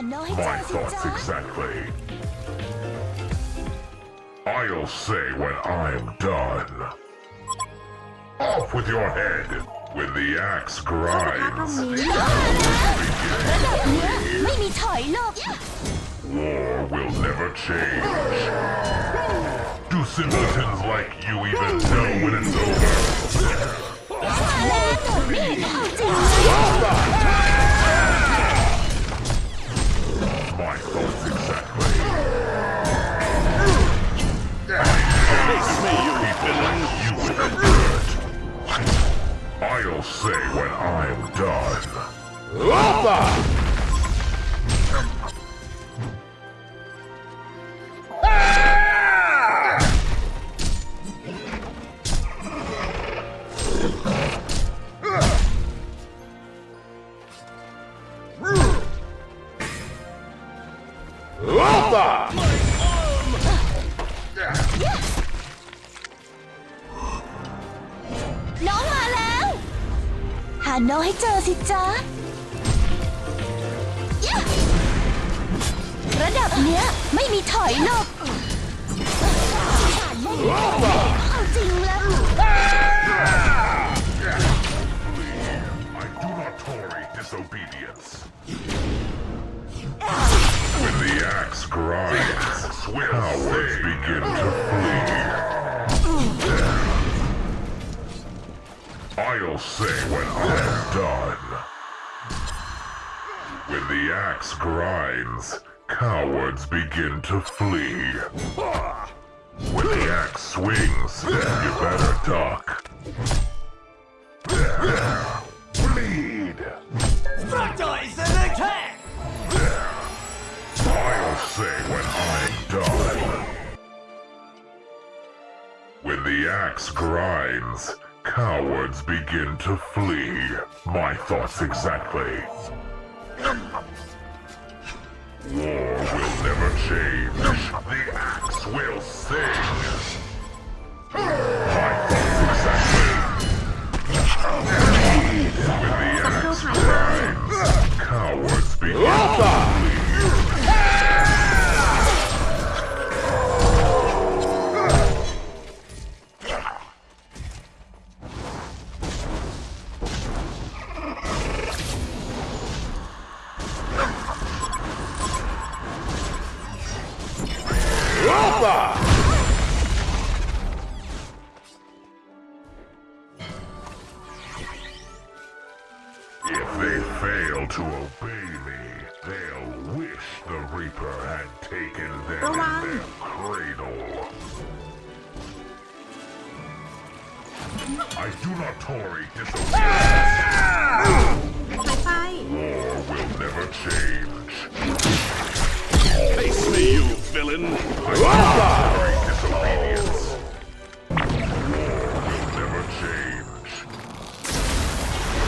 My thoughts exactly. I'll say when I'm done. Off with your head when the axe เข้าปะทะตรง grinds. นี้ ระดับเนี้ยไม่มีถอยหรอก War will never change. Do simpletons like you even know when it's over? แล้วหมดนี่เอาจริง My thoughts exactly. Face me, you villain! You will good. I'll say when I'm done. Alpha! น้องมาแล้ว หาน้องให้เจอสิจ๊ะระดับเนี้ยไม่มีถอยหรอกเอาจริงแล้ว I do not tolerate disobedience. When the axe grinds, cowards begin to flee. I'll say when I'm done. When the axe grinds, cowards begin to flee. When the axe swings, you better duck. Bleed. Fractise and attack! I'll say when I'm done. When the axe grinds, cowards begin to flee. My thoughts exactly. War will never change. The axe will sing. My thoughts exactly. When the axe grinds, cowards begin to flee. Alpha! If they fail to obey me, they'll wish the Reaper had taken them in their cradle. I do not tolerate disobedience. หายไป War will never change. Face me, you villain! I do not tolerate disobedience. War will never change.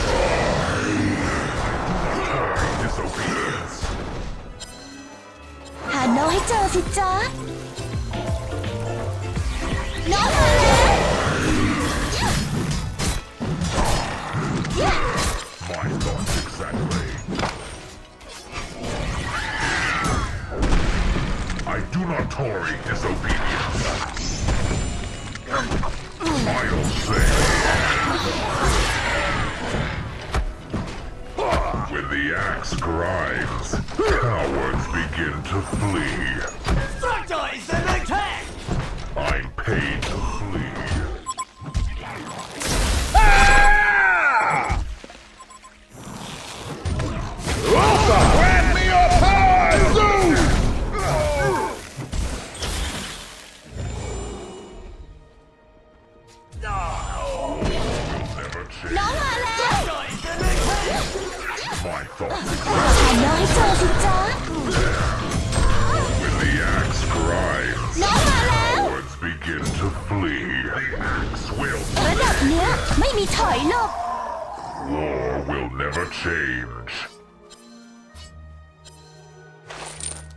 I do not tolerate disobedience. หาน้องให้เจอสิจ๊ะน้องมาแล้ว My thoughts exactly. I do not tolerate disobedience. I'll say. When the axe grinds, cowards begin to flee. Fractise and attack! I'm paid to flee. Alpha! Grant me your power, Zeus! Never change. น้องมาแล้ว Fractise and attack! My thoughts หาน้องให้เจอสิจ๊ะ when the axe grinds, น้องมาแล้ว cowards begin to flee. The axe will ระดับเนี้ยไม่มีถอยหรอก War will never change.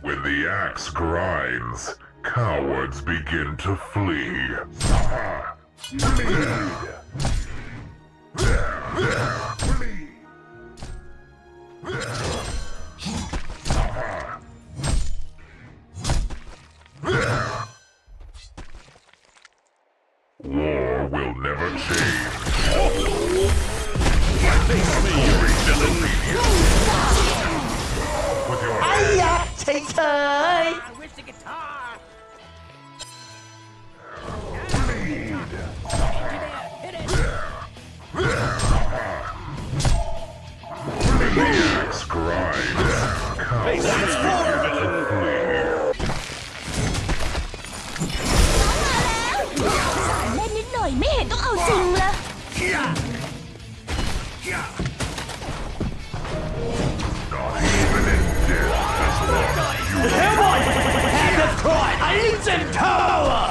When the axe grinds, cowards begin to flee. Bleed. Bleed. axe grinds, cowards begin to flee. สายเล่นนิดหน่อยไม่เห็นต้องเอาจริงเลย Not even in death as long as you And the cry ancient power!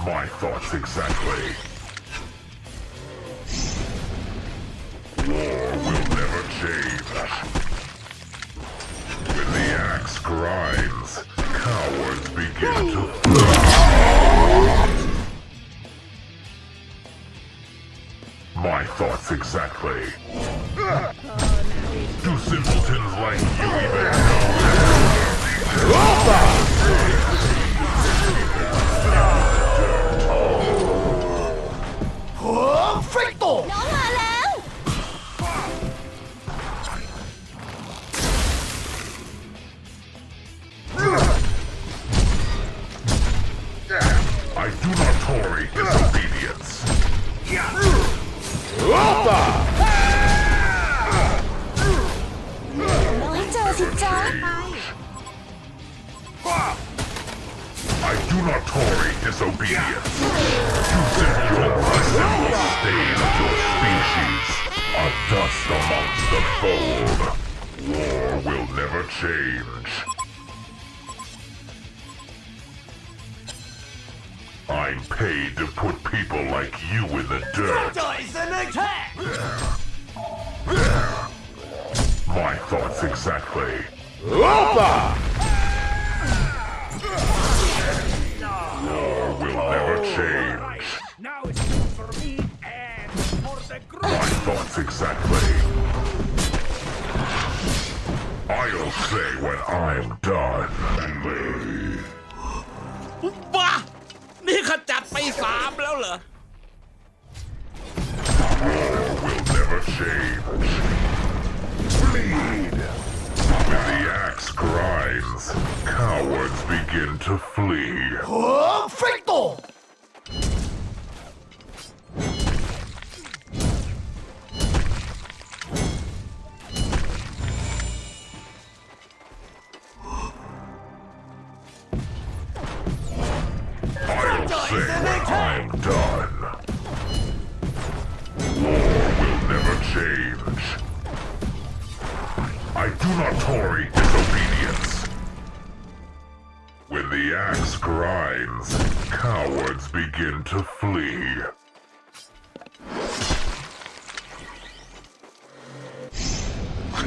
My thoughts exactly. War will never change. When the axe grinds, cowards begin to My thoughts exactly. Do simpletons like you even know? Perfecto! น้องมาแล้ว I do not tolerate disobedience. น้องให้เจอสิจ๊ะ ไป I do not tolerate disobedience. You simply the stain of your species, a dust amongst the fold. War will never change. I'm paid to put people like you in the dirt. Dice and attack! My thoughts exactly. War will never change. Now it's for me and for the group! My thoughts exactly. I'll say when I'm done. บ้านี่ขจัดไป3แล้วเหรอ War will never change. Bleed. When the axe grinds, cowards begin to flee. Perfecto! I'll say when I'm done. War will never change. I do not tolerate disobedience. When the axe grinds, cowards begin to flee.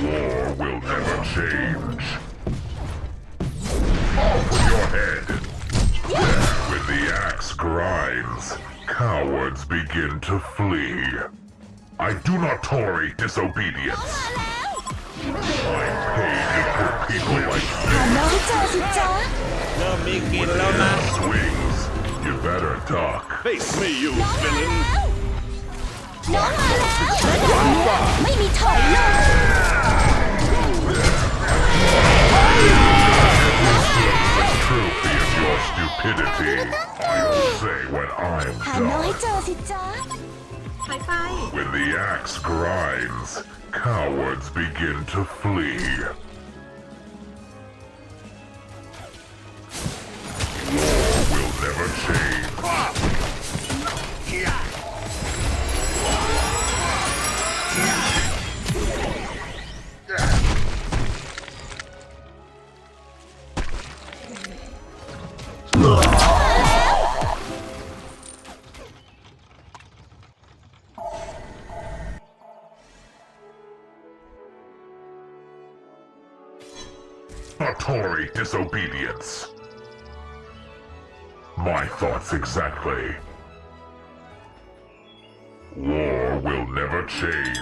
War will never change. Off with your head. When the axe grinds, cowards begin to flee. I do not tolerate disobedience. I'm paid to put people like หาน้องให้เจอสิจ๊ะ เริ่มมีกลิ่นแล้วนะ you swings. You better duck. Face me, you villain! น้องมาแล้วไม่มีถอยเลย The trophy of your stupidity. I'll say when I'm หาน้องให้ done. เจอสิจ๊ะ ถอยไป When the axe grinds, cowards begin to flee. War will never change. Not tolerate disobedience. My thoughts exactly. War will never change.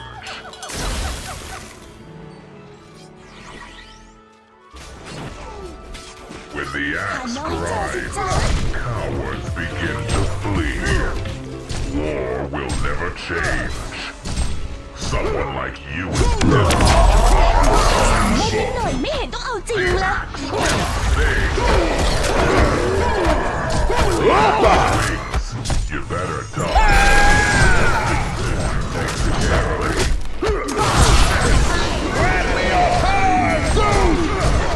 When the axe grinds, cowards begin to flee. War will never change. Someone like you is dead. ไม่นิดหน่อยไม่เห็นต้องเอาจริงเลย You better talk. Executorly. Grant me your power!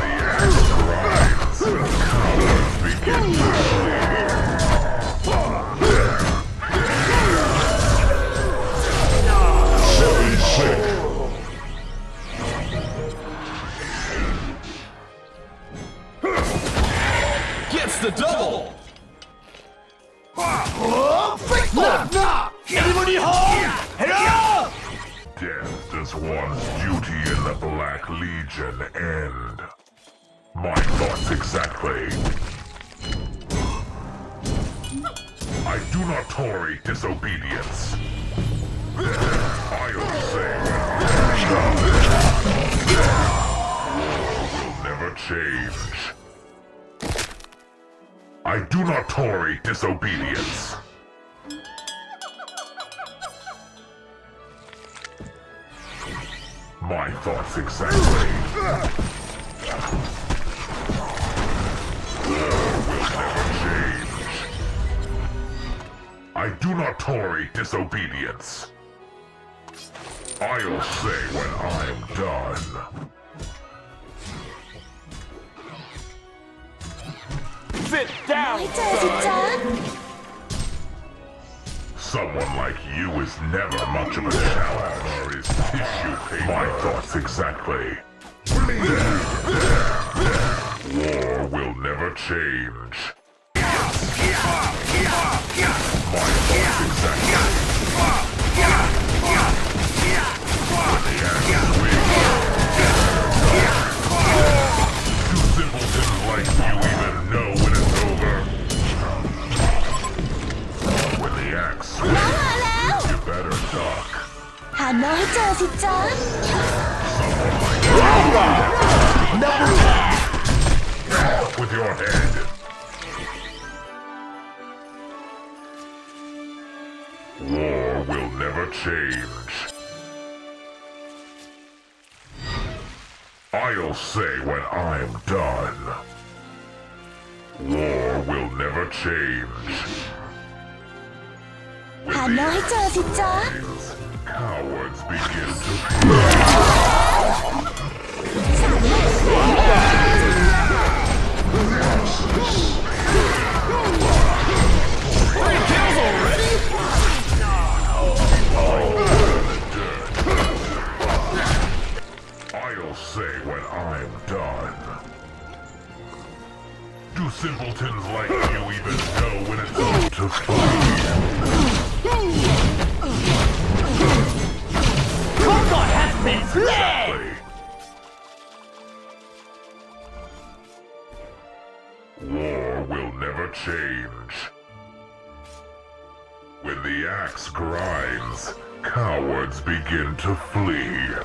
The axe grinds. Cowards begin to flee. Silly sick. Gets the double. Anybody home? Hello? Death does one's duty in the Black Legion end. My thoughts exactly. I do not tolerate disobedience. I'll say will never change. I do not tolerate disobedience. My thoughts exactly. Will never change. I do not tolerate disobedience. I'll say when I'm done. Sit down, ไม่เจอสิจ๊ะ Someone like you is never much of a challenge. Or is tissue paper. My thoughts exactly. War will never change. My thoughts exactly. The axe wins. Do simpletons like you even know when it's over? When the axe น้อง swings, มาแล้ว you better duck. หาน้องให้เจอสิจ๊ะ Someone like you. With your head. War will never change. I'll say when I'm done. War will never change. หาน้องให้เจอสิจ๊ะ Cowards begin to Three kills already? I'll say when I'm done. Do simpletons like you even know when it's time to fight? Combat has been fled! War will never change. When the axe grinds, cowards begin to flee.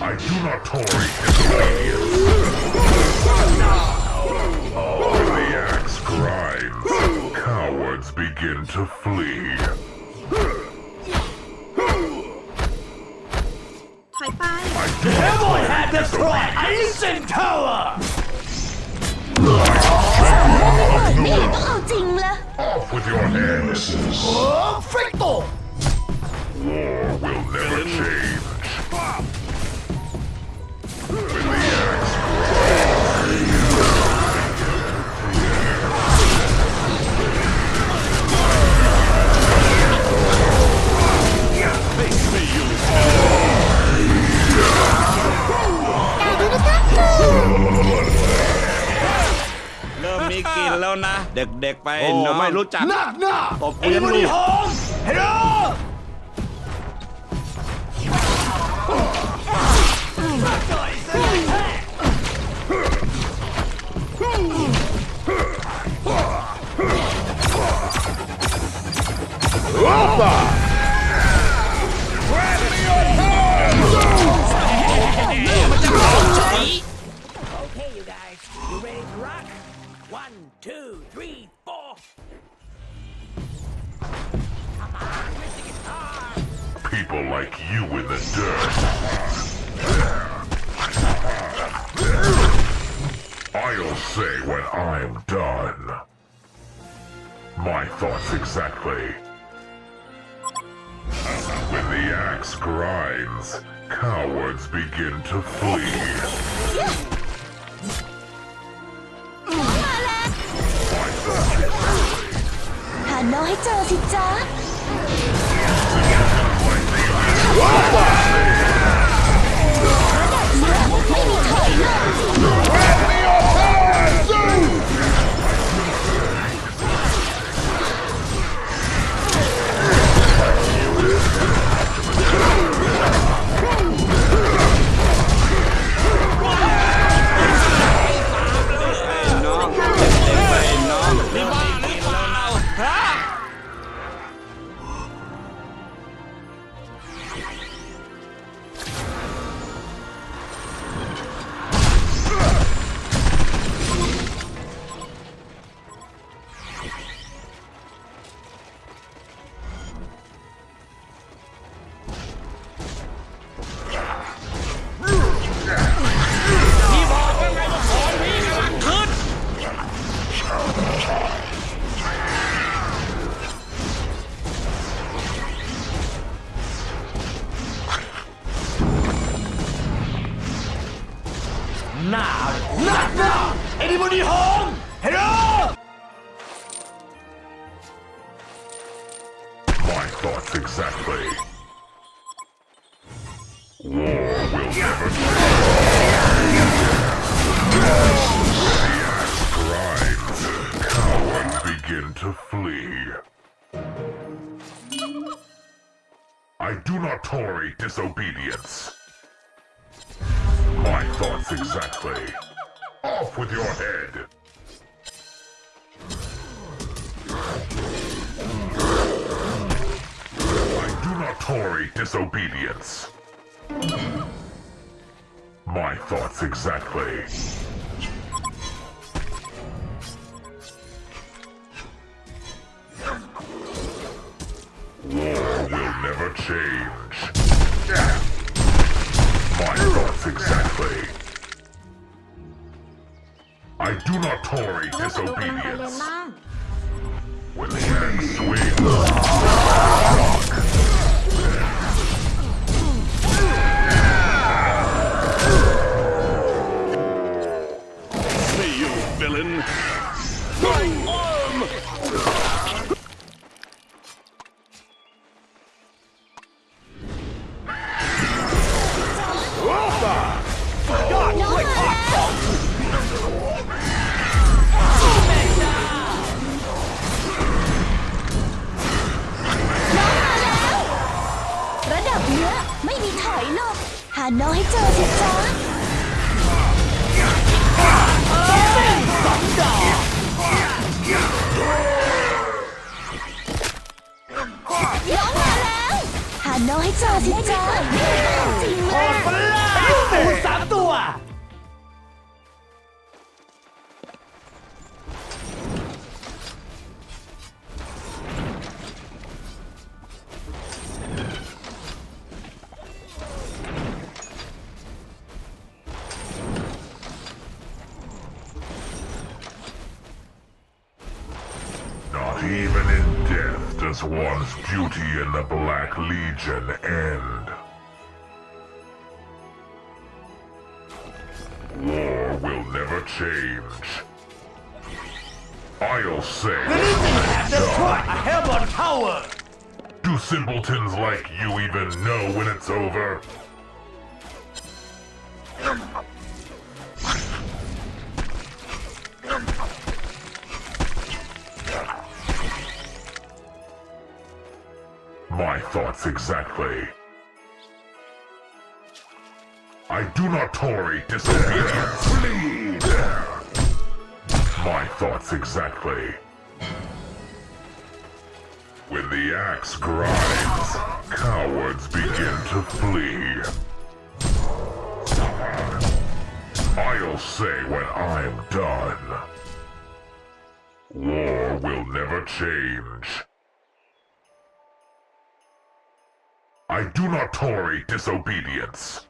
I do not tolerate disobedience. When the axe grinds, cowards begin to flee. ถอยไป I do not Devil had tolerate destroyed disobedience. Ancient Tower! นี่ต้องเอาจริงละ Off with your head. Perfecto! War will never change. When the axe Face me, you เริ่มมีกลินแล้วนะ เด็กๆไป โอ้ น้อง ไม่รู้จัก Knock knock! ตบเลี้ยงลู Anybody ก home? Hello? Okay, you guys, you ready to rock? 1, 2, 3, 4. Come on, with the guitar. people like you in the dirt. I'll say when I'm done. My thoughts exactly. When the axe grinds, cowards begin to flee. มาแล้ว My thoughts exactly. หาน้องให้เจอสิจ๊ะ ไม่มีถอยหลัง Grant me your power! Soon! น้องเด็กไปน้องนี่บ้าหรือเปล่าฮะ พี่บอกว่าไงว่าของพี่กำลังขึ้น Now! Anybody home? Hello? My thoughts exactly. War will never grinds. Cowards begin to flee. I do not tolerate disobedience. My thoughts exactly. Off with your head. I do not tolerate disobedience. My thoughts exactly. War will never change. My thoughts exactly. I do not tolerate เลือกไปดูกันไปเลน disobedience. ล่าง When the axe swings, See you, villain! My arm! Whoppa! น้องมาแล้วน้องมาแล้ว ระดับเนี้ยไม่มีถอยหรอก หาน้องให้เจอสิจ๊ะ น้องมาแล้ว หาน้องให้เจอสิจ๊ะจริงมาก หมูสามตัว not even in death does one's duty in the Black Legion end. War will never change. I'll say, Destroy a Hellborn tower. do simpletons like you even know when it's over? My thoughts exactly. I do not tolerate disobedience. My thoughts exactly. When the axe grinds, cowards begin to flee. I'll say when I'm done. War will never change. I do not tolerate disobedience.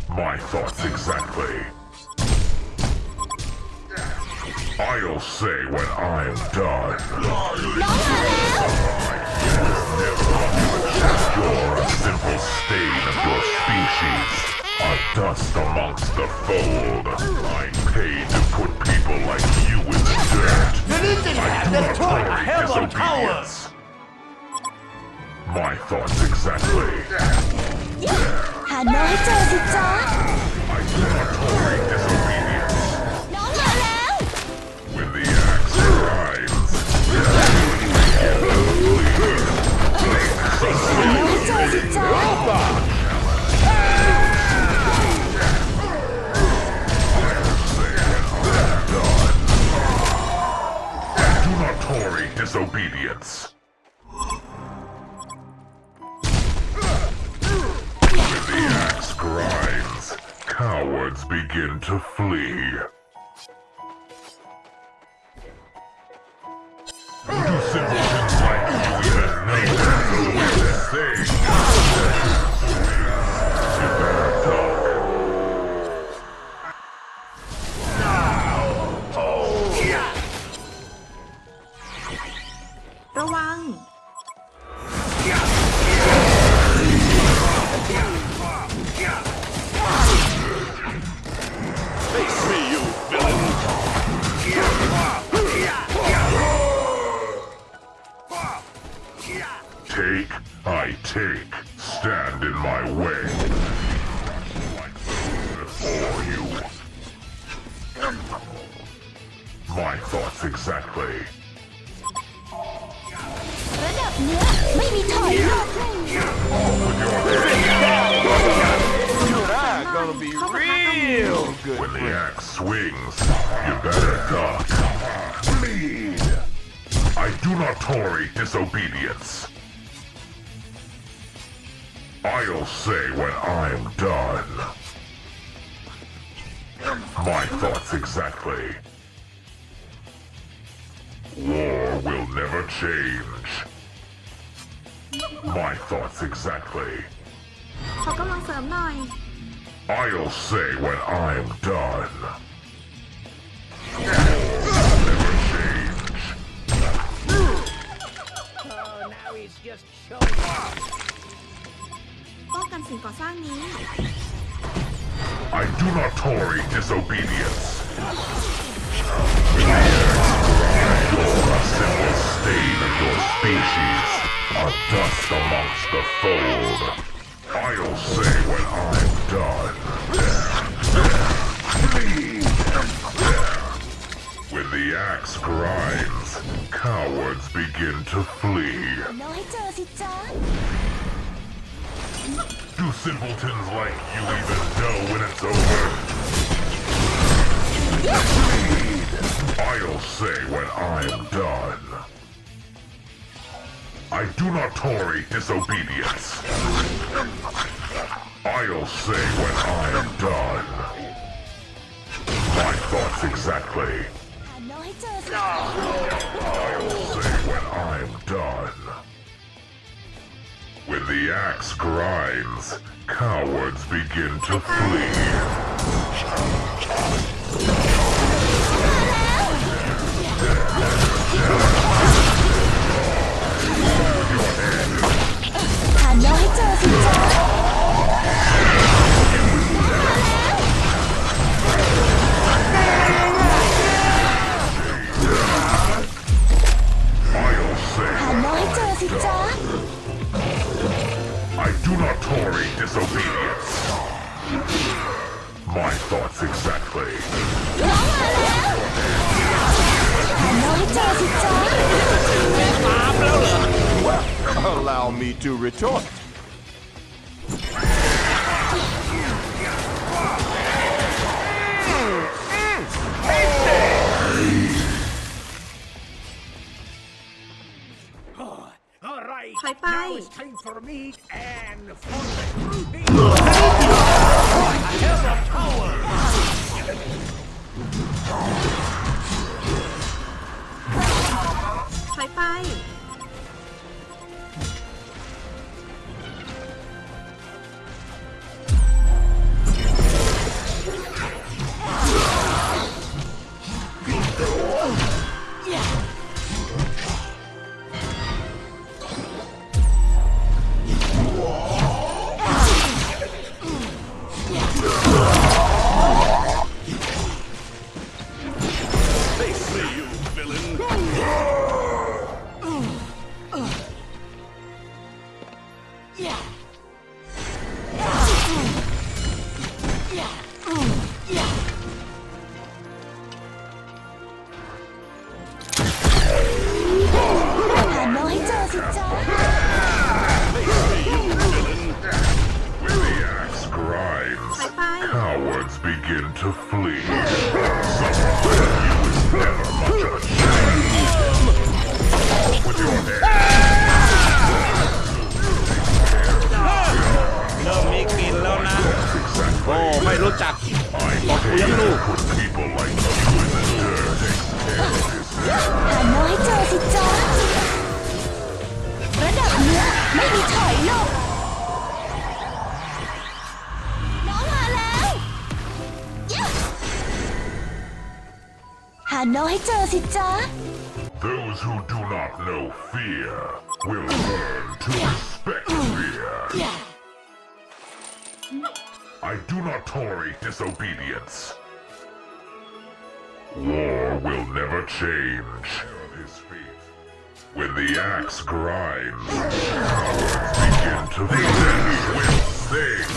My thoughts exactly. I'll say when I'm done. น้องมาแล้ว You're a simple stain of your species, a dust amongst the fold. I'm paid to put people like you in the dirt. I do not tolerate disobedience. My thoughts exactly. หาน้องให้เจอสิจ๊ะ I do not tolerate disobedience. น้องมาแล้ว When the axe arrives, หาน้องให้เจอสิจ๊ะ do not tolerate disobedience. When the axe grinds, cowards begin to flee. Do simpletons like you even know that's the way to sing? You better talk. ระวัง Face me, you villain! Take, I take. Stand in my way. Before you. My thoughts exactly. ระดับเนื้อไม่มีถอยหรอก You and I are gonna be real good When the friends. axe swings, you better duck. Bleed. I do not tolerate disobedience. I'll say when I'm done. My thoughts exactly. War will never change. My thoughts exactly. ขอกำลังเสริมหน่อย I'll say when I'm done. Never change. Oh, now he's just showing off. ป้องกันสิ่งก่อสร้างนี้ I do not tolerate disobedience. You're a simple stain of your species, a dust amongst the fold. I'll say when I'm done. Bleed. When the axe grinds, cowards begin to flee. น้องให้เจอสิจ๊ะ Do simpletons like you even know when it's over? Bleed. I'll say when I'm done. I do not tolerate disobedience. I'll say when I'm done. My thoughts exactly. หาน้องให้เจอสิ I'll say when I'm done. When the axe grinds, cowards begin to flee. หาน้องให้เจอสิจ๊ะ I'll say หาน้องให้เจอสิจ๊ะ I do not tolerate disobedience. My thoughts exactly. หาน้องให้เจอสิจ๊ะ Allow me to retort. All right, ถอยไป now it's time for me and for the groupie. ถอยไป I They see you, villain. หาน้องให้เจอสิจ๊ะ They see you, villain. When the axe grinds, Bye-bye. cowards begin to flee. Someone like you is never much of a change. Off with your head. เริ่มมีกลิ่นแล้วนะ Exactly. โอ้ ไม่รู้จัก I hate to put people like you in the dirt. Takes care of his หาน้องให้เจอสิจ๊ะ ระดับเนี้ยไม่มีถอยหรอกน้องมาแล้วยะหาน้องให้เจอสิจ๊ะ Those who do not know fear will learn to respect fear. I do not tolerate disobedience. War will never change. When the axe grinds, cowards begin to flinch will sing.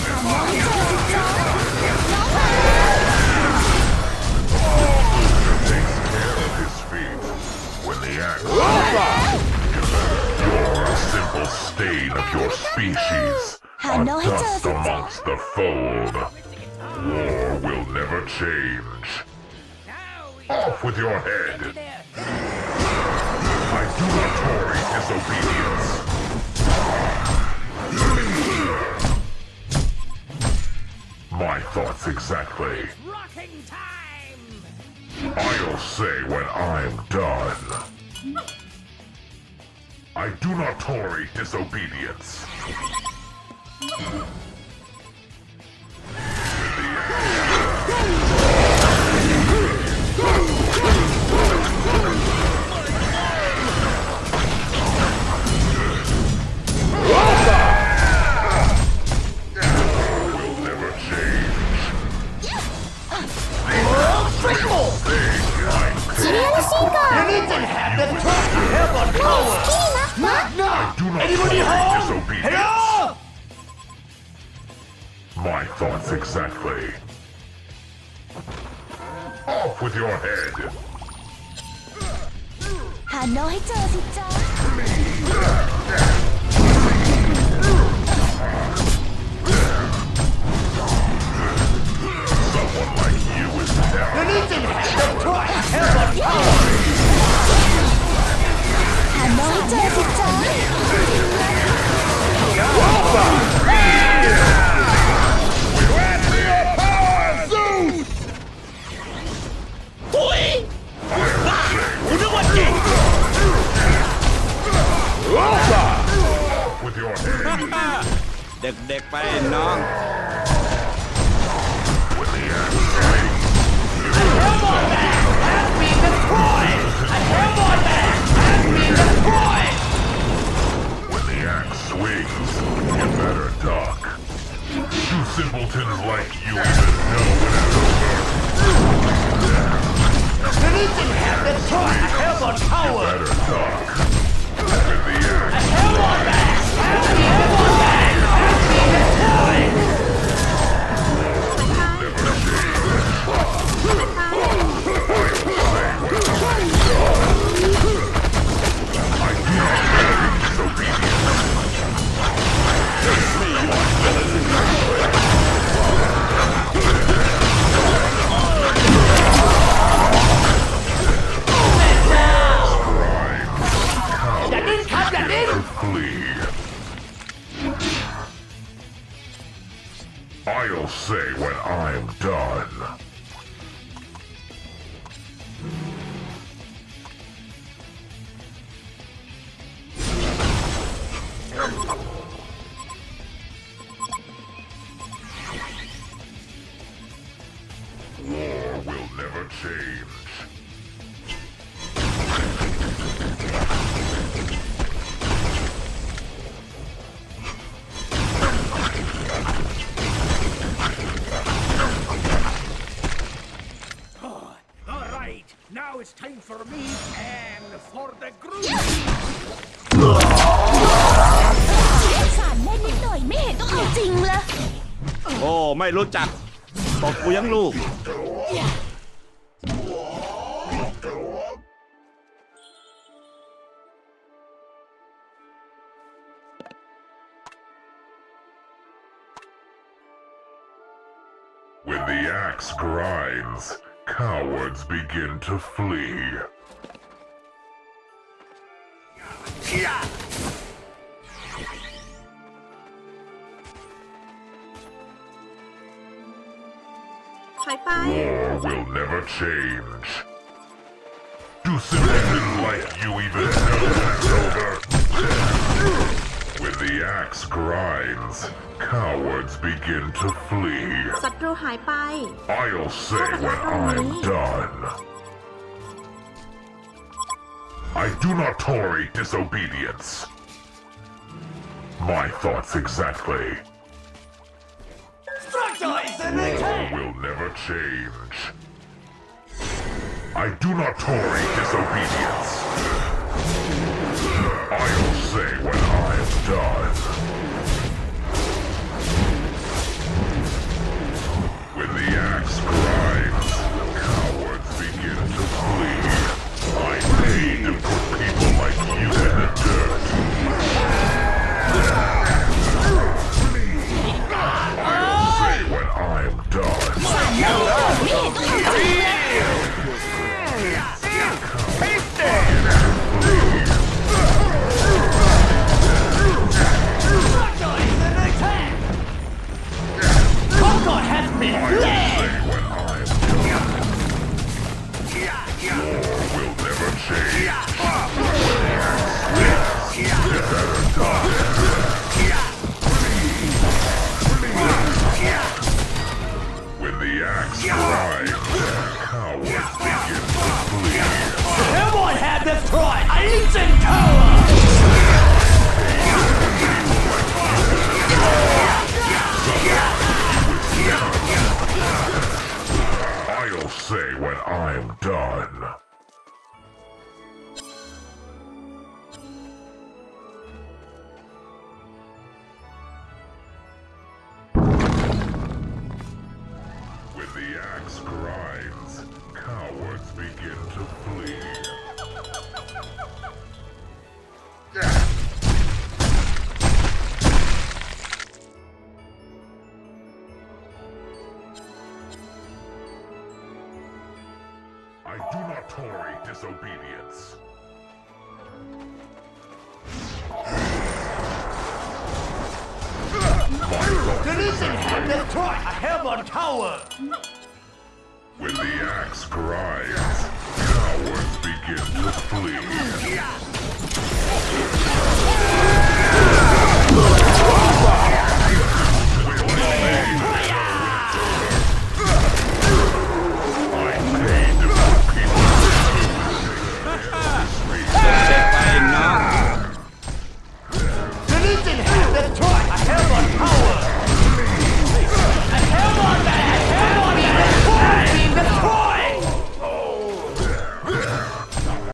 Takes care of his feet. When the axe you're a simple stain of your species. A dust amongst the fold. War will never change. Off with your head. I do not tolerate disobedience. My thoughts exactly. Rocking time! I'll say when I'm done. I do not tolerate disobedience. Will never change. I do not tolerate disobedience. My thoughts exactly. Off with your head. หาน้องให้เจอสิจ๊ะ Someone like you is never. หาน้องให้เจอสิจ๊ะ Off with your head. เด็กๆไปน้อง When the axe swings, when the axe swings, you better duck. Do simpletons like you even know when it's over? You better duck. When the axe never change. I do not tolerate disobedience. To flee. I'll say when I'm done. War will never change. it's time for me and for the group. สารเล่นนิดหน่อยไม่เห็นต้องเอาจริงเลย โอ้ไม่รู้จักตบกูยังลูก When the axe grinds, cowards begin to flee. ถอยไป War will never change. Do citizens like you even know that's over? When the axe grinds, cowards begin to flee. ศัตรูหายไป I'll say when I'm done. I do not tolerate disobedience. My thoughts exactly. Structure is an War attack. will never change. I do not tolerate disobedience. I'll say when I'm done. When the axe grinds, cowards begin to flee. I paid to put people like you in the dirt. I'll say when I'm done. ไม่เห็นต้องเอาจริงเลย Taste it! Structure is an attack. Concord has been I'll led. say when I'm done. War will never change. When the axe grinds, cowards begin to flee. Everyone had destroyed ancient tower. I'll say when I'm done. When the axe grinds, cowards begin to flee. I do not tolerate disobedience. Citizen had destroyed a Hellborn tower. When the axe grinds, cowards begin to flee.